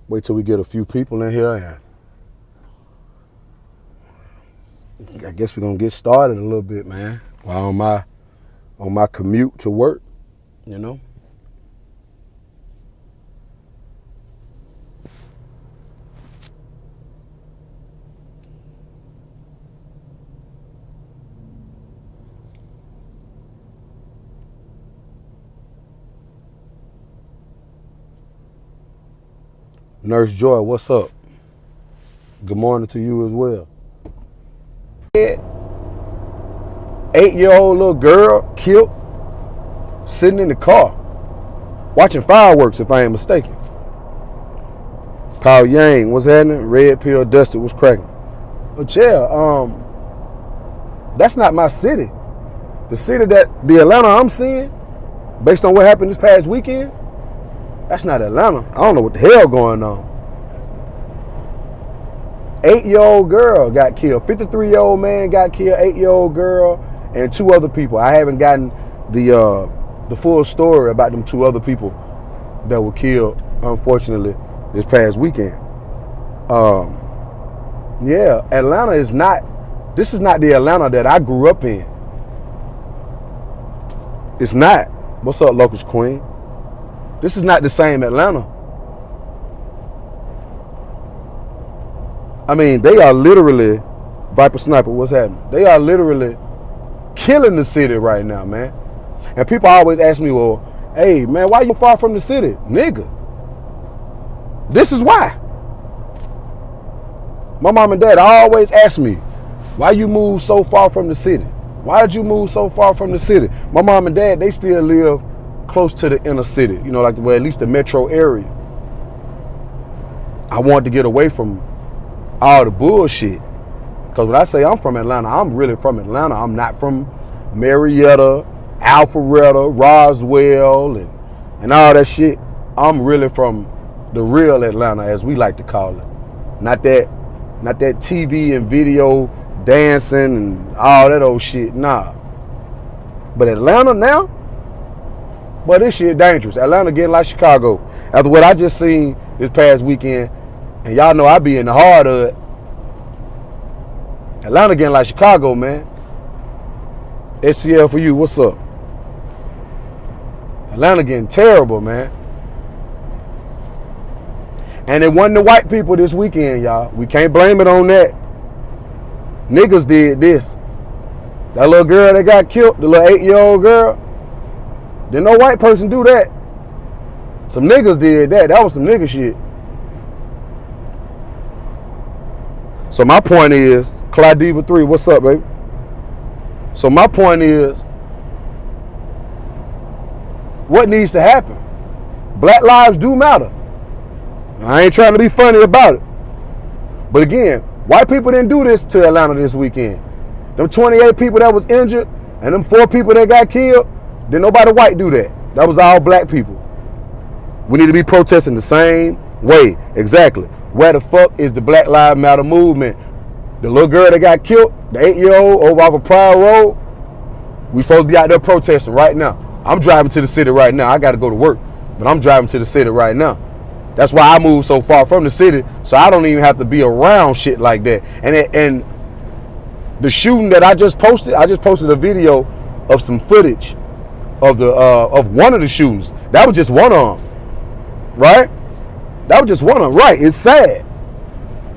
Wait till we get a few people in here, and I guess we're gonna get started a little bit, man. While on my commute to work, you know. Nurse Joy, what's up? Good morning to you as well. 8-year-old little girl killed sitting in the car watching fireworks, if I ain't mistaken. Paul Yang, what's happening? Red Pill Dusted, what's cracking? But yeah, that's not my city. The city the Atlanta I'm seeing, based on what happened this past weekend, that's not Atlanta. I don't know what the hell going on. 8-year-old girl got killed. 53-year-old man got killed. 8-year-old girl and 2 other people. I haven't gotten the full story about them 2 other people that were killed, unfortunately, this past weekend. Yeah, Atlanta is not. This is not the Atlanta that I grew up in. It's not. What's up, Locust Queen? This is not the same Atlanta. I mean, they are literally, Viper Sniper, what's happening? They are literally killing the city right now, man. And people always ask me, well, hey, man, why you far from the city? Nigga, this is why. My mom and dad always ask me, why you move so far from the city? Why did you move so far from the city? My mom and dad, they still live close to the inner city, you know, like at least the metro area. I wanted to get away from all the bullshit. Because when I say I'm from Atlanta, I'm really from Atlanta. I'm not from Marietta, Alpharetta, Roswell, and all that shit. I'm really from the real Atlanta, as we like to call it. Not that TV and video dancing and all that old shit. Nah. But Atlanta now? But this shit dangerous. Atlanta getting like Chicago. After what I just seen this past weekend, and y'all know I be in the heart of it. Atlanta getting like Chicago, man. SCL for you, what's up? Atlanta getting terrible, man. And it wasn't the white people this weekend, y'all. We can't blame it on that. Niggas did this. That little girl that got killed, the little 8-year-old girl, didn't no white person do that. Some niggas did that. That was some nigga shit. So my point is, Clydiva 3, what's up, baby? So my point is, what needs to happen? Black lives do matter. I ain't trying to be funny about it. But again, white people didn't do this to Atlanta this weekend. Them 28 people that was injured and them 4 people that got killed, didn't nobody white do that. That was all black people. We need to be protesting the same way. Exactly. Where the fuck is the Black Lives Matter movement? The little girl that got killed, the 8-year-old over off of Pryor Road, we supposed to be out there protesting right now. I'm driving to the city right now. I got to go to work, but I'm driving to the city right now. That's why I moved so far from the city, so I don't even have to be around shit like that. And the shooting that I just posted a video of some footage of one of the shootings. That was just one of them, right? That was just one of them, right? It's sad.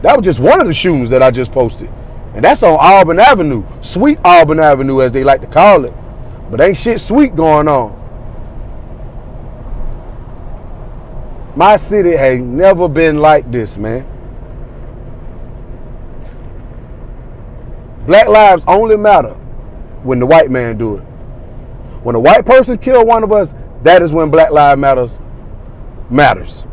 That was just one of the shootings that I just posted, and that's on Auburn Avenue, Sweet Auburn Avenue, as they like to call it. But ain't shit sweet going on. My city ain't never been like this, man. Black lives only matter when the white man do it. When a white person kill one of us, that is when Black Lives matters.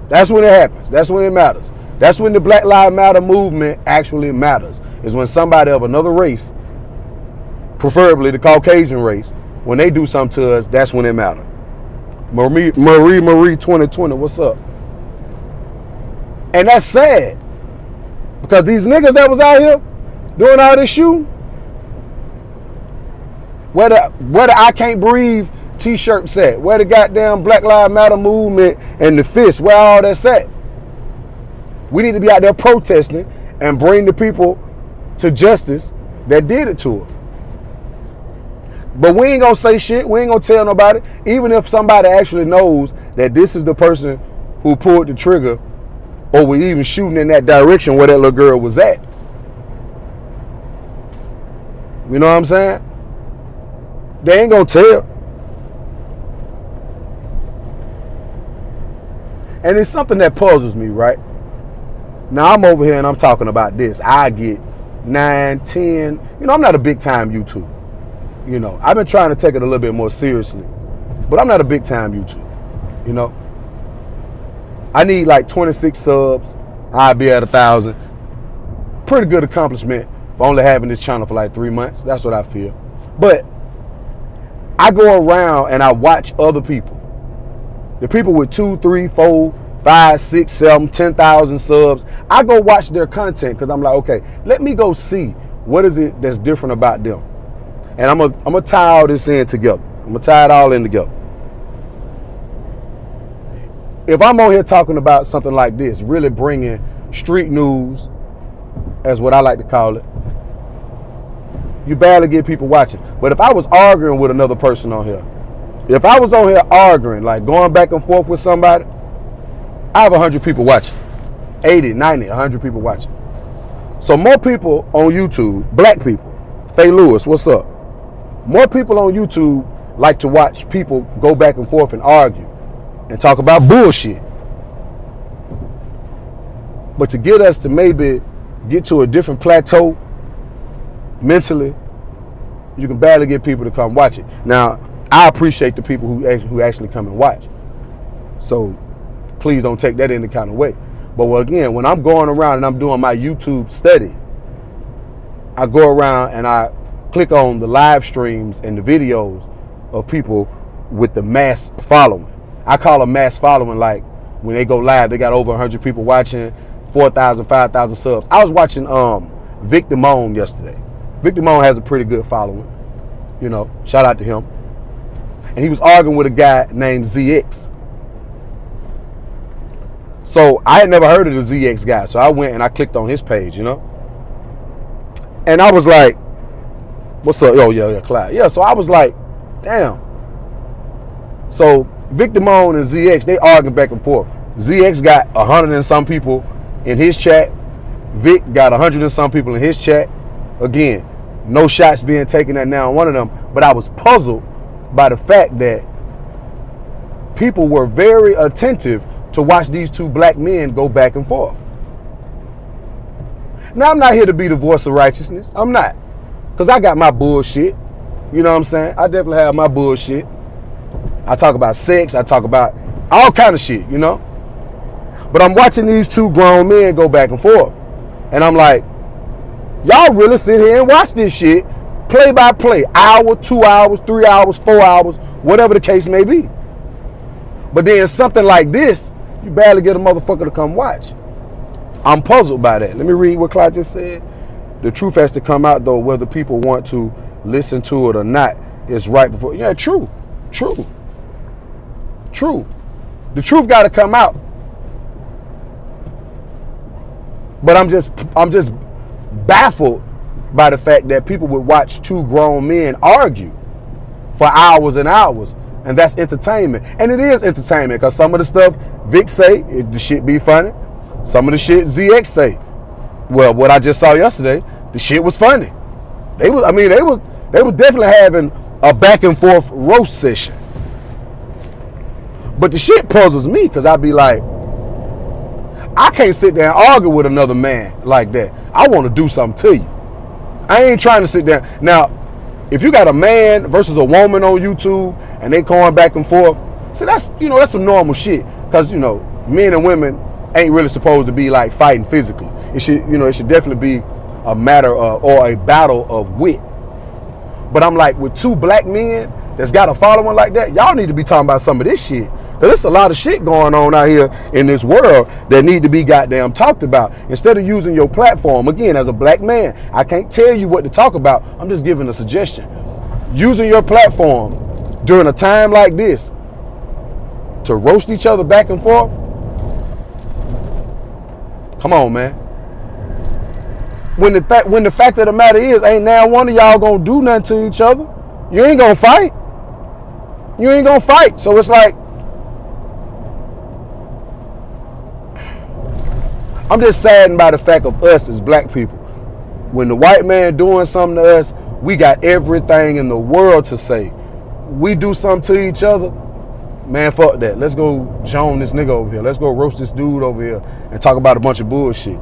That's when it happens. That's when it matters. That's when the Black Lives Matter movement actually matters. Is when somebody of another race, preferably the Caucasian race, when they do something to us, that's when it matters. Marie 2020, what's up? And that's sad. Because these niggas that was out here doing all this shooting, whether I can't breathe t-shirts at? Where the goddamn Black Lives Matter movement and the fist? Where all that's at? We need to be out there protesting and bring the people to justice that did it to us. But we ain't gonna say shit. We ain't gonna tell nobody. Even if somebody actually knows that this is the person who pulled the trigger or were even shooting in that direction where that little girl was at. You know what I'm saying? They ain't gonna tell. And it's something that puzzles me, right? Now I'm over here and I'm talking about this. I get 9, 10. You know, I'm not a big time YouTube. You know, I've been trying to take it a little bit more seriously, but I'm not a big time YouTube. You know, I need like 26 subs. I'll be at 1,000. Pretty good accomplishment for only having this channel for like 3 months. That's what I feel. But I go around and I watch other people. The people with 2, 3, 4, 5, 6, 7, 10,000 subs. I go watch their content because I'm like, okay, let me go see what is it that's different about them. And I'm gonna tie all this in together. I'm gonna tie it all in together. If I'm on here talking about something like this, really bringing street news, as what I like to call it, you barely get people watching. But if I was arguing with another person on here, if I was on here arguing, like going back and forth with somebody, I have 100 people watching. 80, 90, 100 people watching. So more people on YouTube, black people, Faye Lewis, what's up? More people on YouTube like to watch people go back and forth and argue and talk about bullshit. But to get us to maybe get to a different plateau mentally, you can barely get people to come watch it. Now, I appreciate the people who actually come and watch. So please don't take that any kind of way. But again, when I'm going around and I'm doing my YouTube study, I go around and I click on the live streams and the videos of people with the mass following. I call a mass following like when they go live, they got over 100 people watching, 4,000, 5,000 subs. I was watching Vic Damone yesterday. Vic Damone has a pretty good following. You know, shout out to him. And he was arguing with a guy named ZX. So I had never heard of the ZX guy. So I went and I clicked on his page, you know. And I was like, what's up? Oh, yeah, Clyde. Yeah, so I was like, damn. So Vic Damone and ZX, they arguing back and forth. ZX got 100 and some people in his chat. Vic got 100 and some people in his chat. Again, no shots being taken at now one of them. But I was puzzled by the fact that people were very attentive to watch these two black men go back and forth. Now, I'm not here to be the voice of righteousness. I'm not. Because I got my bullshit. You know what I'm saying? I definitely have my bullshit. I talk about sex. I talk about all kind of shit, you know? But I'm watching these two grown men go back and forth. And I'm like, y'all really sit here and watch this shit play by play. Hour, 2 hours, 3 hours, 4 hours, whatever the case may be. But then something like this, you barely get a motherfucker to come watch. I'm puzzled by that. Let me read what Clyde just said. The truth has to come out, though, whether people want to listen to it or not. It's right before. Yeah, true. The truth got to come out. But I'm just baffled by the fact that people would watch two grown men argue for hours and hours, and that's entertainment. And it is entertainment because some of the stuff Vic say, the shit be funny. Some of the shit ZX say, well, what I just saw yesterday, the shit was funny. They was definitely having a back and forth roast session. But the shit puzzles me because I be like, I can't sit there and argue with another man like that. I want to do something to you. I ain't trying to sit there. Now, if you got a man versus a woman on YouTube and they going back and forth, see, that's some normal shit. Because, men and women ain't really supposed to be like fighting physically. It should definitely be a matter of, or a battle of wit. But I'm like, with two black men that's got a following like that, y'all need to be talking about some of this shit. Because there's a lot of shit going on out here in this world that need to be goddamn talked about. Instead of using your platform, again, as a black man, I can't tell you what to talk about. I'm just giving a suggestion. Using your platform during a time like this to roast each other back and forth. Come on, man. When the fact of the matter is, ain't now one of y'all gonna do nothing to each other. You ain't gonna fight. You ain't gonna fight. So it's like, I'm just saddened by the fact of us as black people. When the white man doing something to us, we got everything in the world to say. We do something to each other, man, fuck that. Let's go Joan this nigga over here. Let's go roast this dude over here and talk about a bunch of bullshit.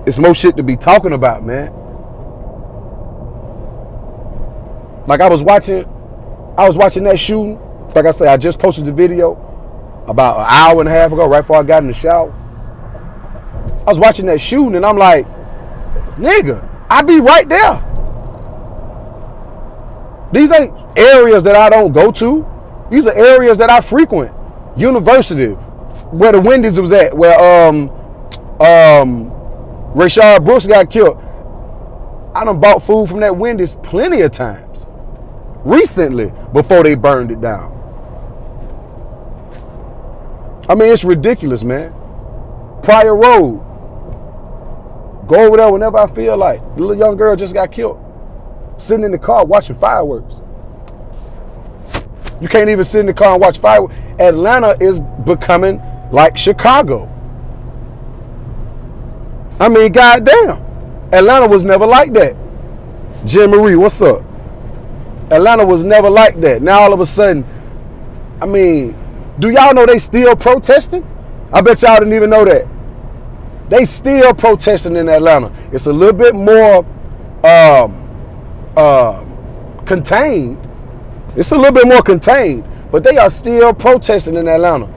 It's more shit to be talking about, man. Like I was watching that shooting. Like I said, I just posted the video about an hour and a half ago, right before I got in the shower. I was watching that shooting and I'm like, nigga, I be right there. These ain't areas that I don't go to. These are areas that I frequent. University, where the Wendy's was at, where Rayshard Brooks got killed. I done bought food from that Wendy's plenty of times. Recently, before they burned it down. I mean, it's ridiculous, man. Pryor Road. Go over there whenever I feel like. The little young girl just got killed. Sitting in the car watching fireworks. You can't even sit in the car and watch fireworks. Atlanta is becoming like Chicago. I mean, goddamn. Atlanta was never like that. Jim Marie, what's up? Atlanta was never like that. Now all of a sudden, I mean, do y'all know they still protesting? I bet y'all didn't even know that. They still protesting in Atlanta. It's a little bit more contained. It's a little bit more contained, but they are still protesting in Atlanta.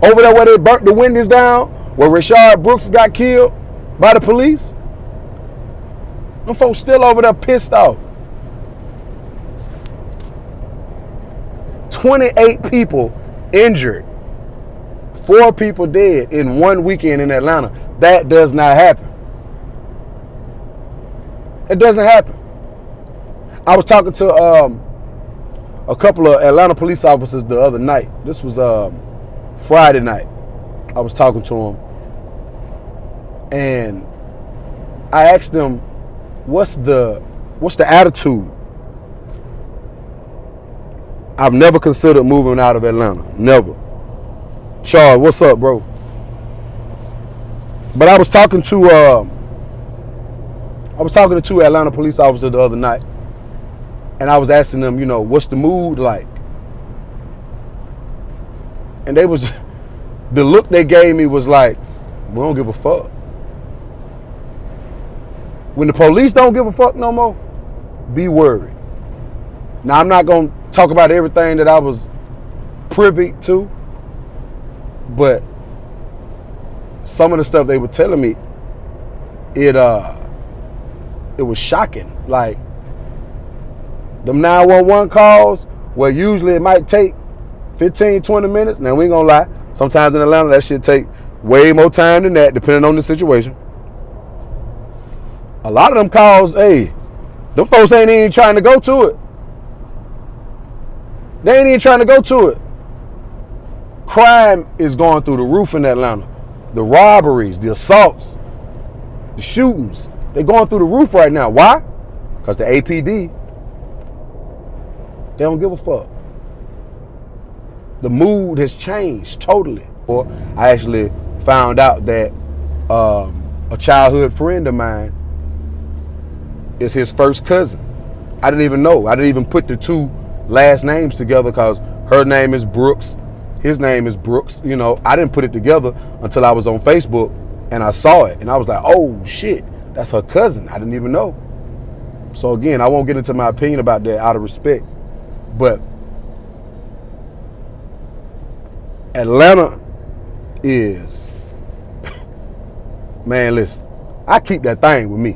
Over there where they burnt the Wendy's down, where Rayshard Brooks got killed by the police. Them folks still over there pissed off. 28 people injured. 4 people dead in one weekend in Atlanta. That does not happen. It doesn't happen. I was talking to a couple of Atlanta police officers the other night. This was Friday night. I was talking to them. And I asked them, what's the attitude? I've never considered moving out of Atlanta. Never. Charles, what's up, bro? But I was talking to two Atlanta police officers the other night, and I was asking them, you know, what's the mood like? And they was, the look they gave me was like, we don't give a fuck. When the police don't give a fuck no more, be worried. Now, I'm not going to talk about everything that I was privy to, but some of the stuff they were telling me, it was shocking. Like, them 911 calls, where usually it might take 15, 20 minutes. Now, we ain't gonna lie. Sometimes in Atlanta, that shit take way more time than that, depending on the situation. A lot of them calls, hey, them folks ain't even trying to go to it. They ain't even trying to go to it. Crime is going through the roof in Atlanta. The robberies, the assaults, the shootings, they're going through the roof right now. Why? Because the APD, they don't give a fuck. The mood has changed totally. Or I actually found out that a childhood friend of mine is his first cousin. I didn't even know. I didn't even put the two last names together because her name is Brooks. His name is Brooks. You know, I didn't put it together until I was on Facebook and I saw it. And I was like, oh shit, that's her cousin. I didn't even know. So again, I won't get into my opinion about that out of respect. But Atlanta is, man, listen, I keep that thing with me.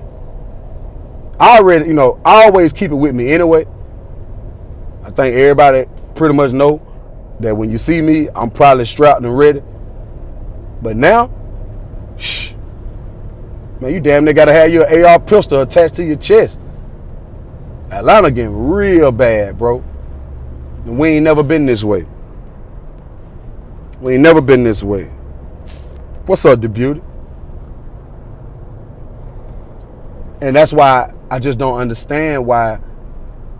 I already, you know, I always keep it with me anyway. I think everybody pretty much know that when you see me, I'm probably strapped and ready. But now, shh, man, you damn near gotta have your AR pistol attached to your chest. Atlanta getting real bad, bro. And we ain't never been this way. We ain't never been this way. What's up, DeBeauty? And that's why I just don't understand why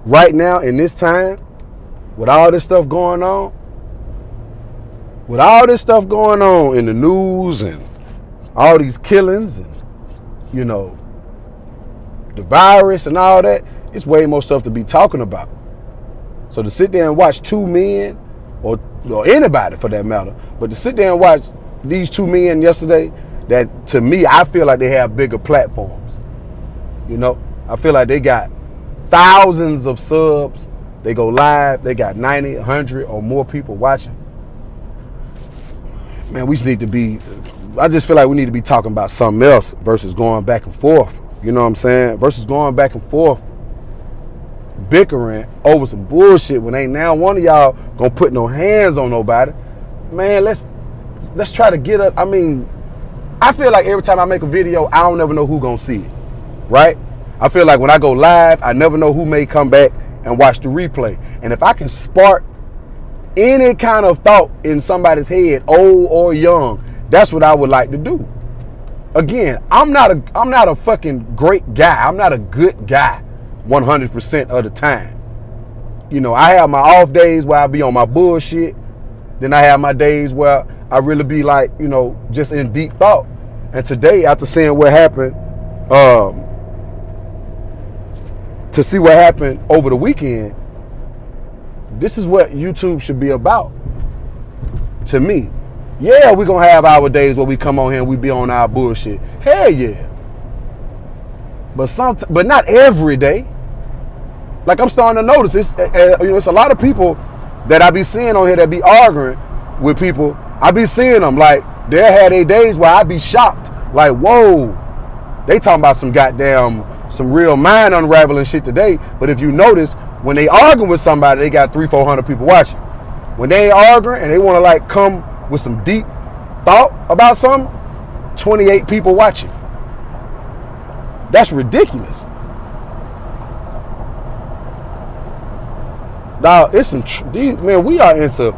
right now in this time, with all this stuff going on, in the news and all these killings and, you know, the virus and all that, it's way more stuff to be talking about. So to sit there and watch two men, or anybody for that matter, but to sit there and watch these two men yesterday, that to me, I feel like they have bigger platforms. You know, I feel like they got thousands of subs. They go live. They got 90, 100 or more people watching. Man, we just need to be, I just feel like we need to be talking about something else versus going back and forth. You know what I'm saying? Versus going back and forth, bickering over some bullshit when ain't now one of y'all gonna put no hands on nobody. Man, let's try to get up. I mean, I feel like every time I make a video, I don't ever know who gonna see it, right? I feel like when I go live, I never know who may come back and watch the replay. And if I can spark any kind of thought in somebody's head, old or young, that's what I would like to do. Again, I'm not a fucking great guy. I'm not a good guy 100% of the time. You know, I have my off days where I be on my bullshit. Then I have my days where I really be like, you know, just in deep thought. And today, after seeing what happened, to see what happened over the weekend, this is what YouTube should be about. To me. Yeah, we're going to have our days where we come on here and we be on our bullshit. Hell yeah. But not every day. Like, I'm starting to notice, it's a lot of people that I be seeing on here that be arguing with people. I be seeing them, like, they had their days where I be shocked. Like, whoa, they talking about some real mind unraveling shit today. But if you notice, when they arguing with somebody, they got 300-400 people watching. When they ain't arguing and they want to like come with some deep thought about something, 28 people watching. That's ridiculous. Now, it's some, man, we are into,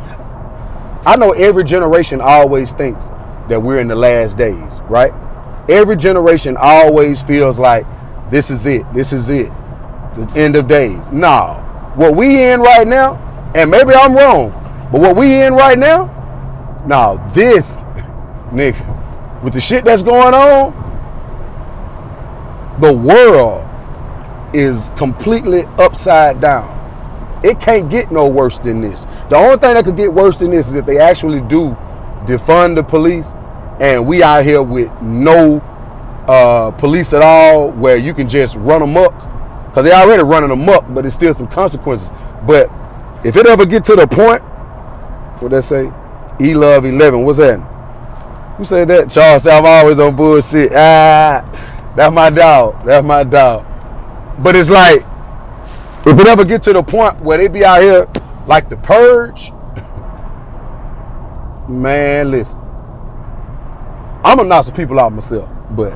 I know every generation always thinks that we're in the last days, right? Every generation always feels like this is it, the end of days. No, what we in right now, and maybe I'm wrong, but what we in right now, now this, nigga, with the shit that's going on, the world is completely upside down. It can't get no worse than this. The only thing that could get worse than this is if they actually do defund the police and we out here with no police at all, where you can just run amok, because they already running amok, but it's still some consequences. But if it ever get to the point, what they say, E-Love 11, what's that? Who said that? Charles said, I'm always on bullshit. That's my dog. But it's like, if it ever get to the point where they be out here like the Purge, man, listen, I'm gonna knock some people out myself, but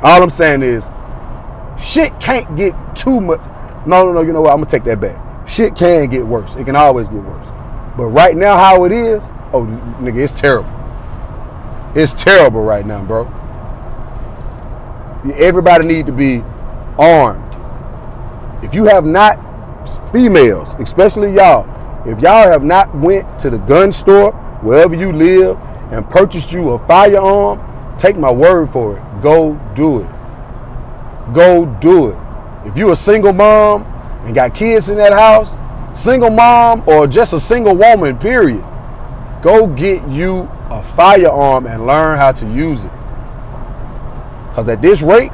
all I'm saying is, shit can't get too much. No, you know what? I'm gonna take that back. Shit can get worse. It can always get worse. But right now, how it is, oh, nigga, it's terrible. It's terrible right now, bro. Everybody need to be armed. If you have not, females, especially y'all, if y'all have not went to the gun store, wherever you live, and purchased you a firearm, take my word for it. Go do it. Go do it. If you a single mom and got kids in that house, single mom or just a single woman, period, go get you a firearm and learn how to use it. Because at this rate,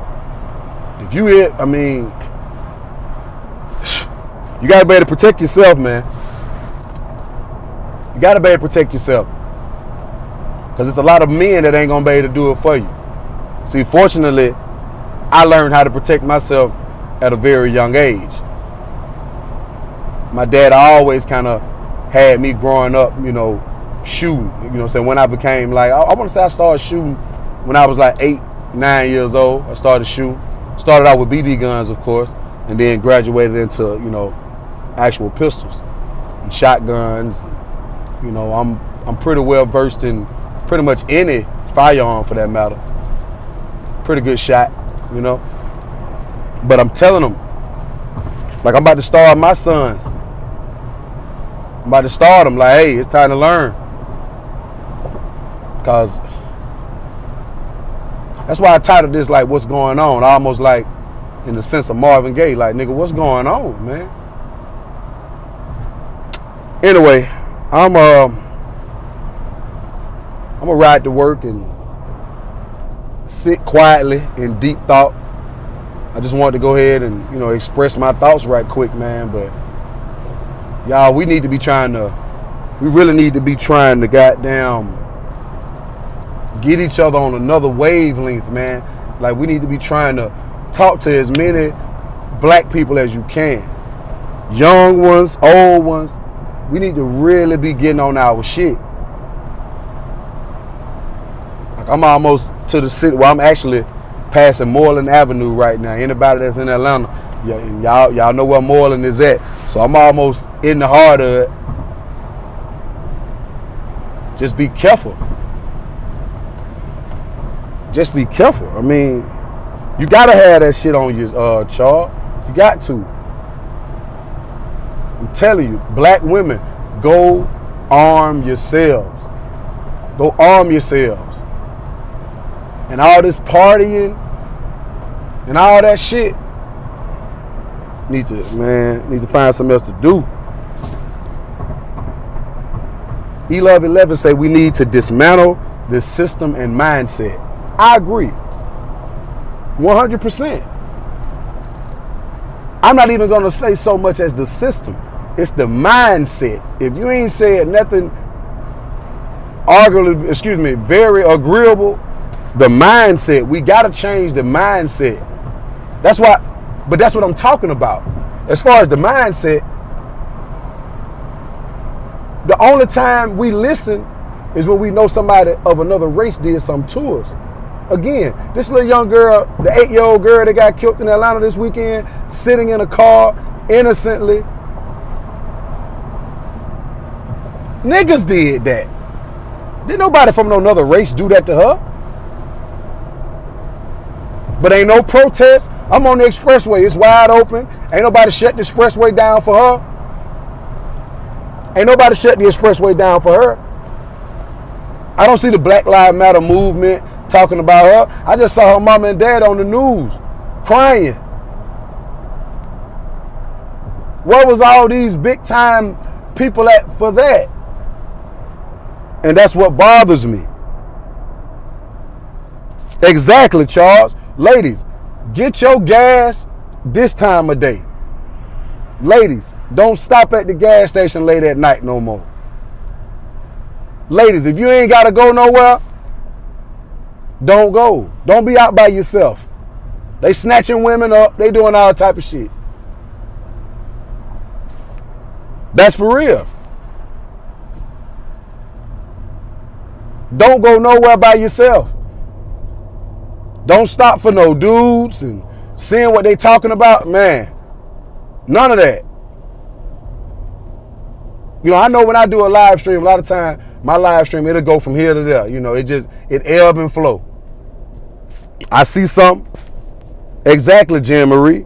if you hit, I mean, you got to be able to protect yourself, man. You got to be able to protect yourself. Because it's a lot of men that ain't going to be able to do it for you. See, fortunately, I learned how to protect myself at a very young age. My dad always kind of had me growing up, you know, shooting. You know what I'm saying? When I became like, I want to say I started shooting when I was like 8, 9 years old. I started shooting. Started out with BB guns, of course. and then graduated into, you know, actual pistols and shotguns. You know, I'm pretty well versed in pretty much any firearm for that matter. Pretty good shot, you know. But I'm telling them, like, I'm about to start my sons. I'm about to start them like, hey, it's time to learn. Because that's why I titled this like, what's going on? Almost like in the sense of Marvin Gaye, like, nigga, what's going on, man? Anyway, I'm gonna ride to work and sit quietly in deep thought. I just wanted to go ahead and, you know, express my thoughts right quick, man. But y'all, we really need to be trying to goddamn get each other on another wavelength, man. Like, we need to be trying to talk to as many black people as you can. Young ones, old ones. We need to really be getting on our shit. Like, I'm almost to the city. Well, I'm actually passing Moreland Avenue right now. Anybody that's in Atlanta, and y'all know where Moreland is at. So I'm almost in the heart of it. Just be careful. Just be careful. I mean, you gotta have that shit on your chart. You got to. I'm telling you, black women, go arm yourselves. Go arm yourselves. And all this partying and all that shit, need to find something else to do. E-Love11 say we need to dismantle the system and mindset. I agree. 100%. I'm not even going to say so much as the system. It's the mindset. If you ain't said nothing very agreeable, the mindset. We got to change the mindset. That's what I'm talking about. As far as the mindset, the only time we listen is when we know somebody of another race did something to us. Again, this little young girl, the 8-year-old girl that got killed in Atlanta this weekend, sitting in a car innocently. Niggas did that. Didn't nobody from no other race do that to her. But ain't no protest. I'm on the expressway. It's wide open. Ain't nobody shut the expressway down for her. Ain't nobody shut the expressway down for her. I don't see the Black Lives Matter movement talking about her. I just saw her mama and dad on the news crying. Where was all these big time people at for that? And that's what bothers me. Exactly, Charles. Ladies, get your gas this time of day. Ladies, don't stop at the gas station late at night no more. Ladies, if you ain't got to go nowhere, don't go. Don't be out by yourself. They snatching women up. They doing all type of shit. That's for real. Don't go nowhere by yourself. Don't stop for no dudes and seeing what they talking about. Man, none of that. You know, I know when I do a live stream, a lot of time, my live stream, it'll go from here to there. You know, it ebb and flow. I see something. Exactly, Jen Marie.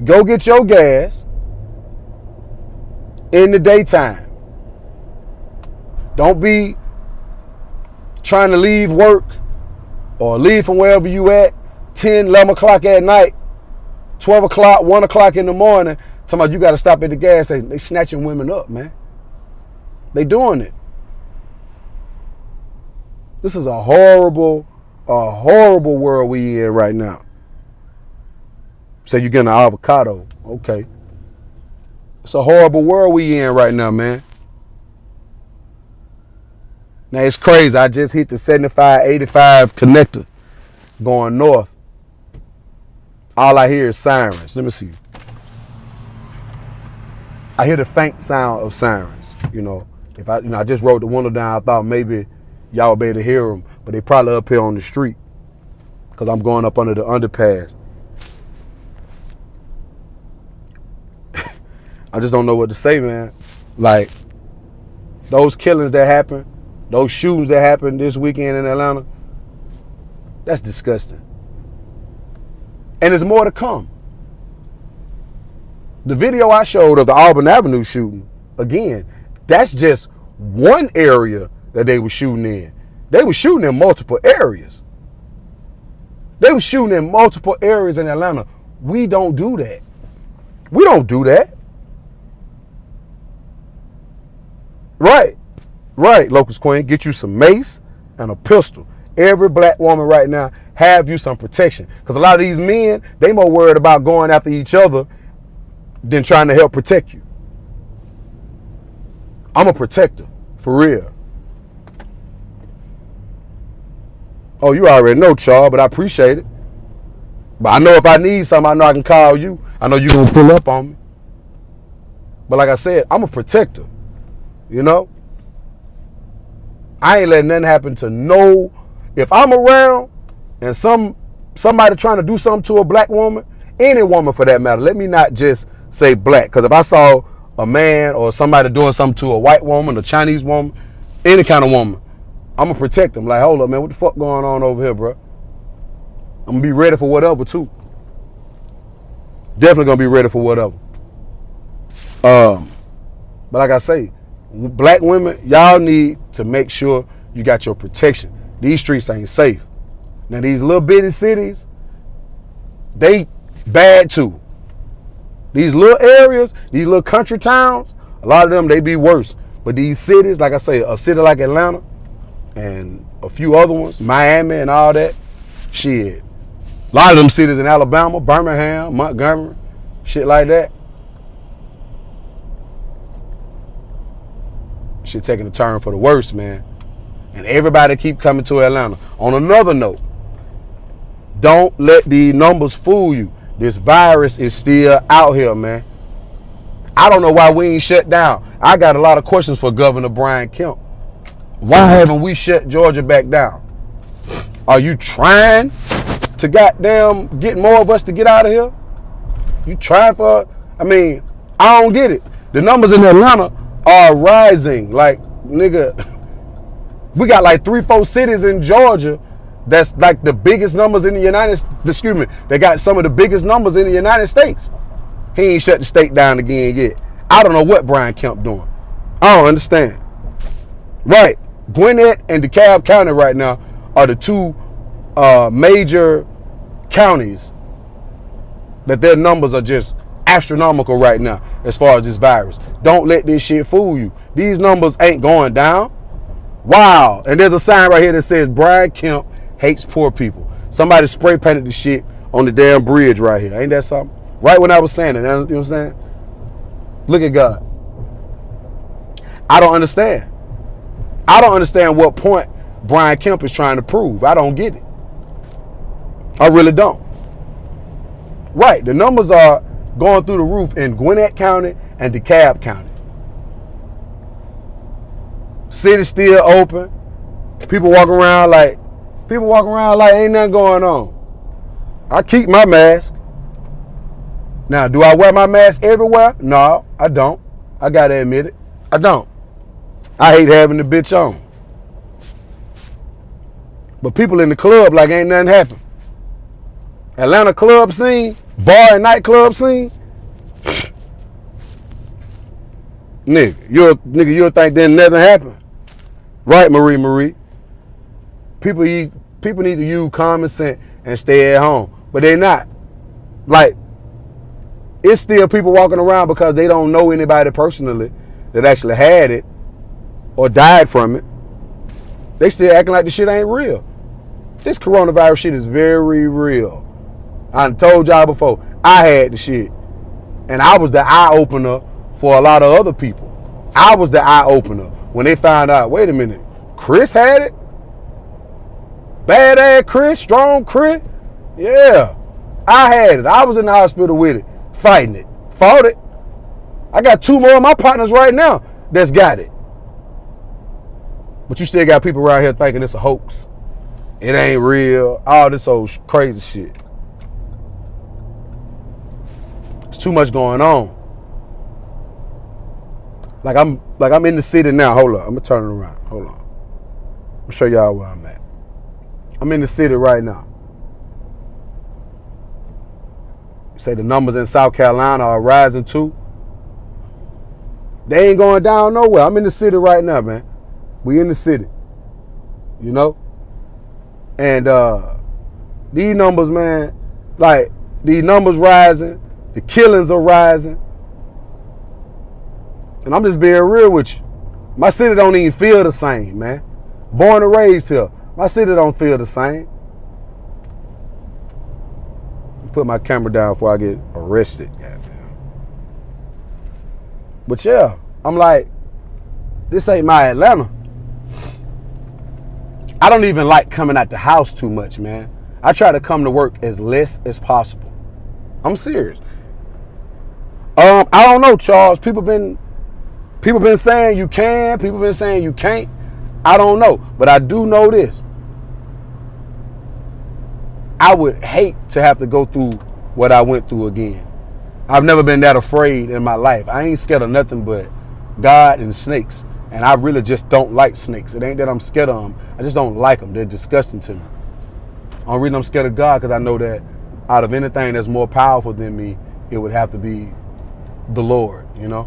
Go get your gas in the daytime. Don't be trying to leave work or leave from wherever you at 10, 11 o'clock at night, 12 o'clock, 1 o'clock in the morning, talking about you got to stop at the gas station. They snatching women up, man. They doing it. This is a horrible world we in right now. So you getting an avocado. Okay. It's a horrible world we in right now, man. Now it's crazy. I just hit the 75-85 connector going north. All I hear is sirens. Let me see. I hear the faint sound of sirens. You know, if I just rolled the window down, I thought maybe y'all would be able to hear them, but they probably up here on the street because I'm going up under the underpass. I just don't know what to say, man. Like, those killings that happened, those shootings that happened this weekend in Atlanta, that's disgusting. And there's more to come. The video I showed of the Auburn Avenue shooting, again, that's just one area that they were shooting in. They were shooting in multiple areas. They were shooting in multiple areas in Atlanta. We don't do that. We don't do that. Right, Locust Queen, get you some mace and a pistol. Every black woman right now have you some protection. Because a lot of these men, they more worried about going after each other than trying to help protect you. I'm a protector, for real. Oh, you already know, Charles, but I appreciate it. But I know if I need something, I know I can call you. I know you're going to pull up on me. But like I said, I'm a protector, you know? I ain't letting nothing happen to no. If I'm around and somebody trying to do something to a black woman, any woman for that matter, let me not just say black. Because if I saw a man or somebody doing something to a white woman, a Chinese woman, any kind of woman, I'm going to protect them. Like, hold up, man, what the fuck going on over here, bro? I'm going to be ready for whatever, too. Definitely going to be ready for whatever. But like I say, black women, y'all need to make sure you got your protection. These streets ain't safe. Now, these little bitty cities, they bad, too. These little areas, these little country towns, a lot of them, they be worse. But these cities, like I say, a city like Atlanta and a few other ones, Miami and all that, shit. A lot of them cities in Alabama, Birmingham, Montgomery, shit like that. Shit taking a turn for the worse, man. And everybody keep coming to Atlanta. On another note, don't let the numbers fool you. This virus is still out here, man. I don't know why we ain't shut down. I got a lot of questions for Governor Brian Kemp. Why haven't we shut Georgia back down? Are you trying to goddamn get more of us to get out of here? You trying for, I mean, I don't get it. The numbers in Atlanta are rising. Like, nigga, we got like 3-4 cities in Georgia that's like the biggest numbers in the they got some of the biggest numbers in the United States. He ain't shut the state down again yet. I don't know what Brian Kemp doing. I don't understand. Right, Gwinnett and DeKalb County right now are the two major counties that their numbers are just astronomical right now as far as this virus. Don't let this shit fool you. These numbers ain't going down. Wow. And there's a sign right here that says Brian Kemp hates poor people. Somebody spray painted the shit on the damn bridge right here. Ain't that something? Right when I was saying it, you know what I'm saying? Look at God. I don't understand. I don't understand what point Brian Kemp is trying to prove. I don't get it. I really don't. Right, the numbers are going through the roof in Gwinnett County and DeKalb County. City's still open. People walk around like ain't nothing going on. I keep my mask. Now, do I wear my mask everywhere? No, I don't. I gotta admit it. I don't. I hate having the bitch on. But people in the club like ain't nothing happened. Atlanta club scene, bar and nightclub scene. You'll think then nothing happened. Right, Marie. People need to use common sense and stay at home. But they're not. Like, it's still people walking around because they don't know anybody personally that actually had it or died from it. They still acting like the shit ain't real. This coronavirus shit is very real. I told y'all before, I had the shit. And I was the eye opener for a lot of other people. I was the eye opener when they found out, wait a minute, Chris had it? Badass Chris, strong Chris? Yeah, I had it. I was in the hospital with it, fighting it, fought it. I got 2 more of my partners right now that's got it. But you still got people around here thinking it's a hoax. It ain't real. All this old crazy shit. It's too much going on. Like I'm in the city now. Hold up. I'm gonna turn it around. Hold on. I'm gonna show y'all where I'm at. I'm in the city right now. Say the numbers in South Carolina are rising too. They ain't going down nowhere. I'm in the city right now, man. We in the city. You know? And these numbers, man, like these numbers rising, the killings are rising. And I'm just being real with you. My city don't even feel the same, man. Born and raised here. My city don't feel the same. Put my camera down before I get arrested. Goddamn. But yeah, I'm like, this ain't my Atlanta. I don't even like coming out the house too much, man. I try to come to work as less as possible. I'm serious. I don't know, Charles. People been saying you can. People been saying you can't. I don't know, but I do know this. I would hate to have to go through what I went through again. I've never been that afraid in my life. I ain't scared of nothing but God and snakes. And I really just don't like snakes. It ain't that I'm scared of them. I just don't like them. They're disgusting to me. The only reason I'm scared of God because I know that out of anything that's more powerful than me, it would have to be the Lord, you know?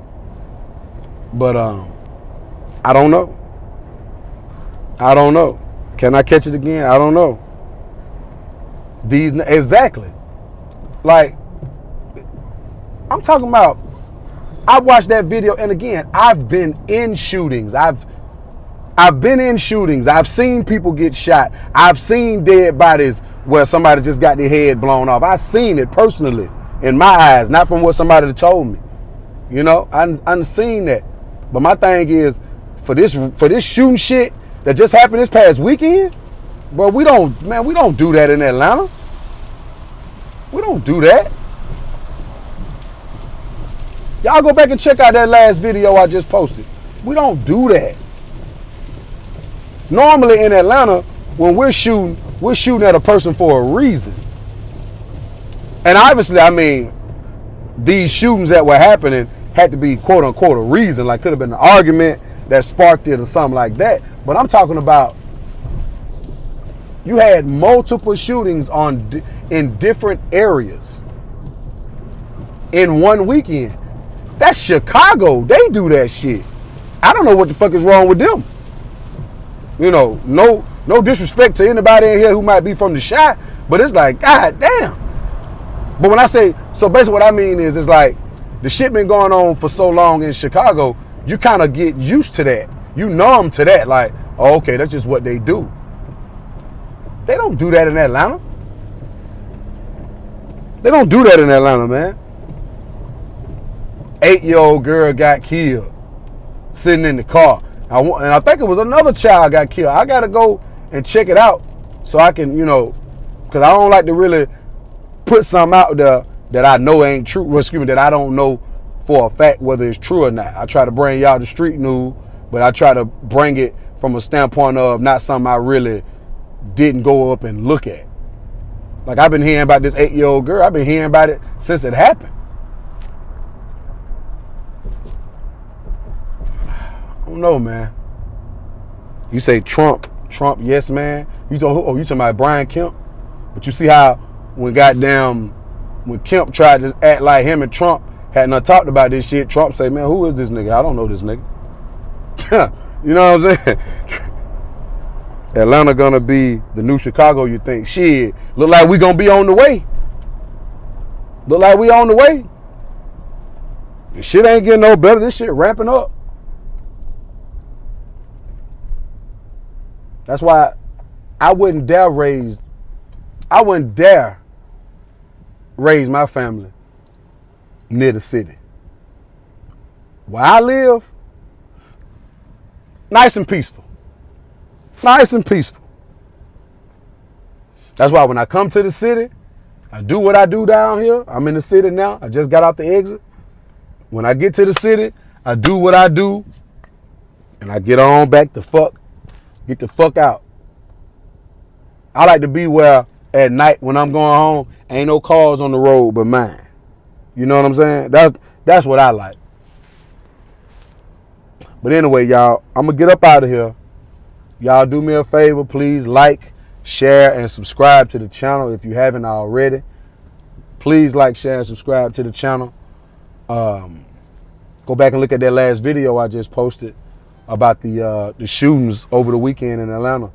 But I don't know. I don't know. Can I catch it again? I don't know. Exactly. Like, I'm talking about, I watched that video, and again, I've been in shootings. I've been in shootings. I've seen people get shot. I've seen dead bodies where somebody just got their head blown off. I've seen it personally in my eyes, not from what somebody told me. You know, I've seen that. But my thing is, for this shooting shit that just happened this past weekend, bro, we don't do that in Atlanta. We don't do that. Y'all go back and check out that last video I just posted. We don't do that. Normally in Atlanta, when we're shooting at a person for a reason. And obviously, I mean, these shootings that were happening had to be quote unquote a reason. Like could have been an argument that sparked it or something like that. But I'm talking about you had multiple shootings in different areas in one weekend. That's Chicago. They do that shit. I don't know what the fuck is wrong with them. You know, no disrespect to anybody in here who might be from the Chi, but it's like, God damn. But when I say, so basically what I mean is, it's like the shit been going on for so long in Chicago, you kind of get used to that. You numb to that. Like, oh, okay, that's just what they do. They don't do that in Atlanta. They don't do that in Atlanta, man. 8-year-old girl got killed sitting in the car. And I think it was another child got killed. I got to go and check it out so I can, you know, because I don't like to really put something out there that I know ain't true. Well, excuse me, that I don't know for a fact whether it's true or not. I try to bring y'all the street news, but I try to bring it from a standpoint of not something I really didn't go up and look at. Like I've been hearing about this 8-year-old girl. I've been hearing about it since it happened. I don't know, man. You say Trump, yes, man. You talking about Brian Kemp? But you see how when Kemp tried to act like him and Trump hadn't talked about this shit, Trump say, man, who is this nigga? I don't know this nigga. You know what I'm saying? Atlanta gonna be the new Chicago, you think. Shit, look like we gonna be on the way. Look like we on the way. This shit ain't getting no better. This shit ramping up. That's why I wouldn't dare raise my family near the city. Where I live, nice and peaceful. Nice and peaceful. That's why when I come to the city, I do what I do down here. I'm in the city now. I just got out the exit. When I get to the city, I do what I do, and I get on back the fuck. Get the fuck out. I like to be where at night when I'm going home, ain't no cars on the road but mine. You know what I'm saying? That's what I like. But anyway, y'all, I'm going to get up out of here. Y'all do me a favor. Please like, share, and subscribe to the channel if you haven't already. Please like, share, and subscribe to the channel. Go back and look at that last video I just posted about the shootings over the weekend in Atlanta.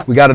We got to